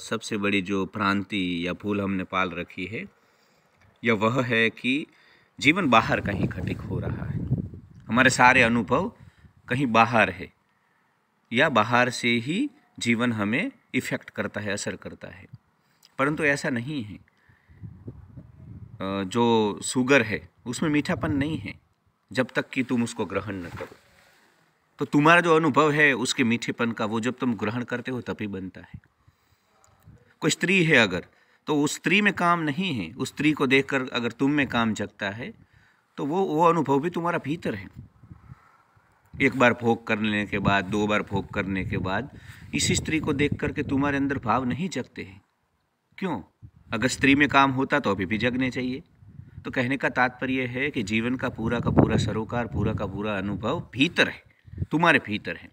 सबसे बड़ी जो भ्रांति या भूल हमने पाल रखी है यह वह है कि जीवन बाहर कहीं घटित हो रहा है। हमारे सारे अनुभव कहीं बाहर है या बाहर से ही जीवन हमें इफ़ेक्ट करता है, असर करता है, परंतु ऐसा नहीं है। जो शुगर है उसमें मीठापन नहीं है जब तक कि तुम उसको ग्रहण न करो। तो तुम्हारा जो अनुभव है उसके मीठेपन का वो जब तुम ग्रहण करते हो तभी बनता है। कोई स्त्री है अगर, तो उस स्त्री में काम नहीं है, उस स्त्री को देखकर अगर तुम में काम जगता है तो वो अनुभव भी तुम्हारा भीतर है। एक बार भोग करने के बाद, 2 बार भोग करने के बाद इसी स्त्री को देख करके तुम्हारे अंदर भाव नहीं जगते हैं। क्यों? अगर स्त्री में काम होता तो अभी भी जगने चाहिए। तो कहने का तात्पर्य है कि जीवन का पूरा सरोकार, पूरा का पूरा अनुभव भीतर है, तुम्हारे भीतर है।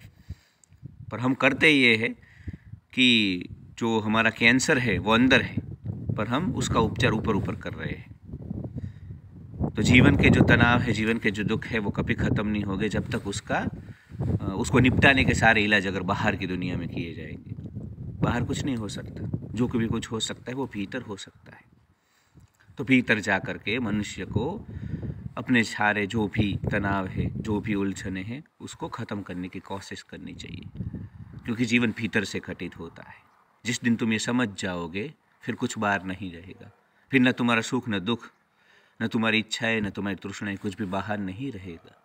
पर हम करते ये है कि जो हमारा कैंसर है वो अंदर है, पर हम उसका उपचार ऊपर कर रहे हैं। तो जीवन के जो तनाव है, जीवन के जो दुख है वो कभी ख़त्म नहीं होंगे जब तक उसको निपटाने के सारे इलाज अगर बाहर की दुनिया में किए जाएंगे। बाहर कुछ नहीं हो सकता, जो कभी कुछ हो सकता है वो भीतर हो सकता है। तो भीतर जा कर के मनुष्य को अपने सारे जो भी तनाव है, जो भी उलझने हैं, उसको ख़त्म करने की कोशिश करनी चाहिए, क्योंकि जीवन भीतर से घटित होता है। जिस दिन तुम ये समझ जाओगे फिर कुछ बाहर नहीं रहेगा। फिर न तुम्हारा सुख, न दुख, न तुम्हारी इच्छाएं, न तुम्हारी तृष्णाएं, कुछ भी बाहर नहीं रहेगा।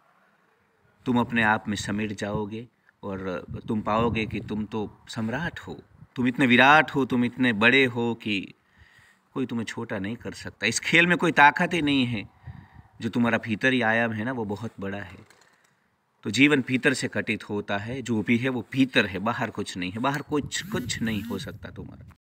तुम अपने आप में समेट जाओगे और तुम पाओगे कि तुम तो सम्राट हो, तुम इतने विराट हो, तुम इतने बड़े हो कि कोई तुम्हें छोटा नहीं कर सकता। इस खेल में कोई ताकत ही नहीं है। जो तुम्हारा भीतरी आयाम है ना, वो बहुत बड़ा है। तो जीवन भीतर से घटित होता है, जो भी है वो भीतर है, बाहर कुछ नहीं है। बाहर कुछ नहीं हो सकता तुम्हारा।